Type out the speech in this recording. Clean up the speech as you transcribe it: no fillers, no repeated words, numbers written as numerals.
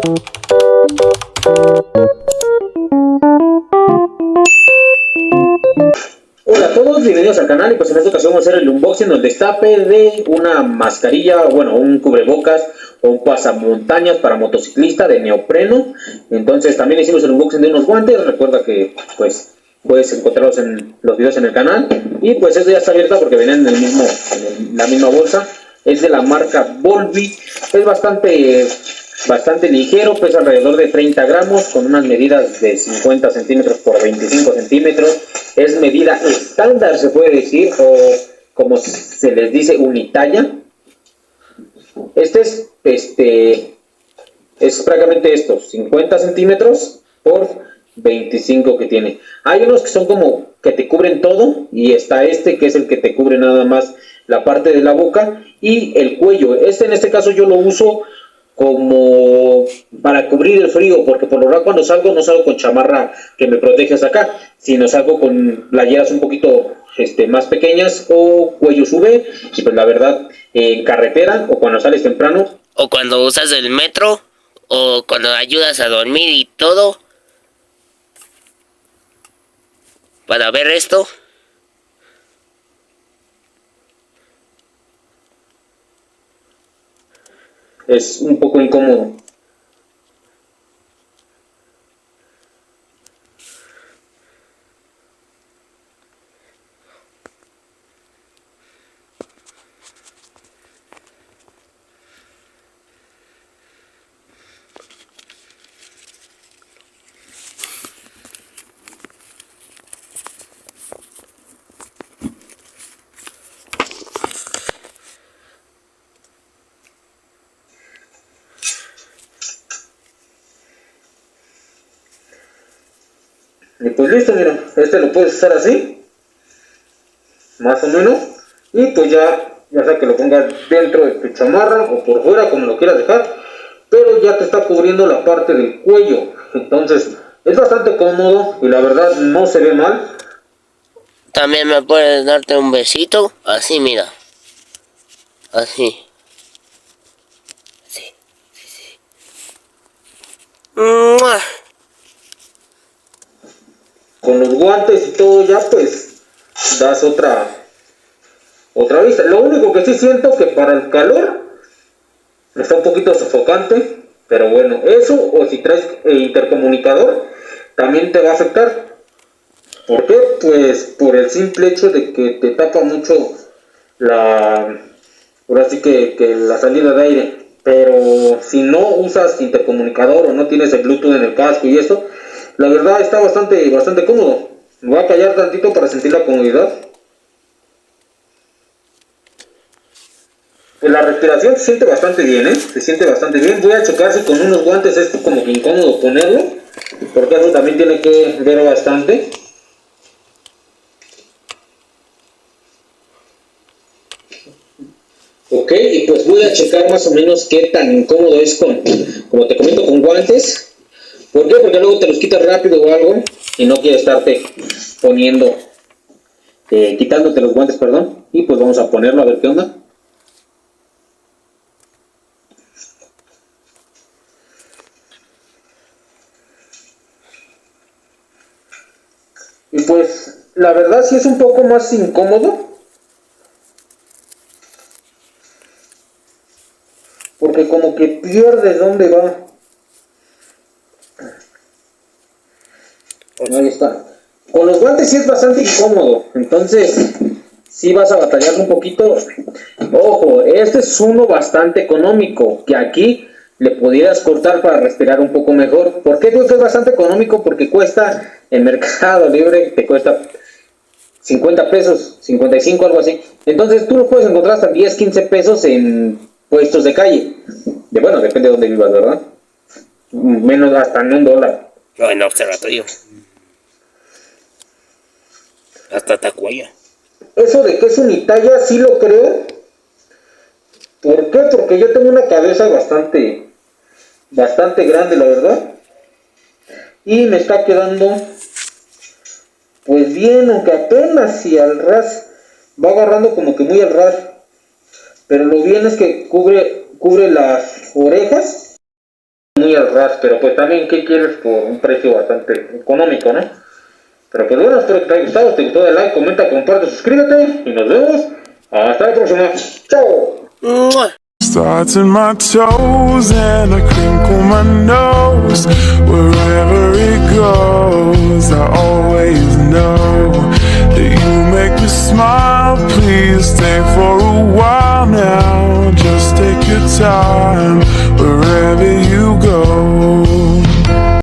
Hola a todos, bienvenidos al canal y pues en esta ocasión vamos a hacer el unboxing o el destape de una mascarilla, bueno, un cubrebocas o un pasamontañas para motociclista de neopreno. Entonces también hicimos el unboxing de unos guantes, recuerda que pues puedes encontrarlos en los videos en el canal. Y pues esto ya está abierto porque venían en la misma bolsa. Es de la marca Volvi, es bastante ligero, pesa alrededor de 30 gramos con unas medidas de 50 centímetros por 25 centímetros. Es medida estándar, se puede decir, o como se les dice, unitalla. Es prácticamente esto, 50 centímetros por 25 que tiene. Hay unos que son como que te cubren todo y está este que es el que te cubre nada más la parte de la boca y el cuello. En este caso yo lo uso como para cubrir el frío, porque por lo general cuando salgo no salgo con chamarra que me protege hasta acá, sino salgo con playeras un poquito más pequeñas o cuellos V, y pues la verdad en carretera o cuando sales temprano o cuando usas el metro o cuando ayudas a dormir y todo. Para ver esto, es un poco incómodo. Y pues listo, mira, lo puedes usar así, más o menos, y pues ya sea que lo pongas dentro de tu chamarra o por fuera, como lo quieras dejar, pero ya te está cubriendo la parte del cuello. Entonces es bastante cómodo y la verdad no se ve mal. también me puedes darte un besito, así mira, así. Sí, sí, sí. ¡Mua! Con los guantes y todo ya pues das otra vista. Lo único que sí siento que para el calor está un poquito sofocante, pero bueno, eso o si traes intercomunicador también te va a afectar. ¿Por qué? Pues por el simple hecho de que te tapa mucho la, ahora sí que la salida de aire. Pero si no usas intercomunicador o no tienes el Bluetooth en el casco y esto, la verdad está bastante cómodo. Me voy a callar tantito para sentir la comodidad. Pues la respiración se siente bastante bien, ¿eh? Se siente bastante bien. Voy a checar si con unos guantes es como que incómodo ponerlo, porque eso también tiene que ver bastante. Ok, y pues voy a checar más o menos qué tan incómodo es como te comento, con guantes. ¿Por qué? Porque luego te los quitas rápido o algo y no quieres estarte poniendo, quitándote los guantes, perdón. Y pues vamos a ponerlo a ver qué onda. Y pues la verdad sí es un poco más incómodo, porque como que pierdes dónde va. Ahí está. Con los guantes sí es bastante incómodo, entonces sí vas a batallar un poquito. Ojo, este es uno bastante económico, que aquí le pudieras cortar para respirar un poco mejor. ¿Por qué digo que es bastante económico? Porque cuesta en Mercado Libre, te cuesta 50 pesos, 55, algo así. Entonces tú lo puedes encontrar hasta 10, 15 pesos en puestos de calle. Bueno, depende de dónde vivas, ¿verdad? Menos hasta en $1. No, en observatorio. Hasta Tacuaya. Eso de que es unitalla sí lo creo. ¿Por qué? Porque yo tengo una cabeza bastante grande, la verdad. Y me está quedando pues bien, aunque apenas si al ras va agarrando como que muy al ras. Pero lo bien es que cubre las orejas muy al ras, pero pues también, ¿qué quieres por un precio bastante económico, no? Pero pues bueno, espero que te haya gustado. Si te gustó, dale like, comenta, comparte, suscríbete y nos vemos. Hasta la próxima. Chao. Starting my toes and I crinkle my nose. Wherever it goes, I always know that you make me smile. Please stay for a while now. Just take your time wherever you go.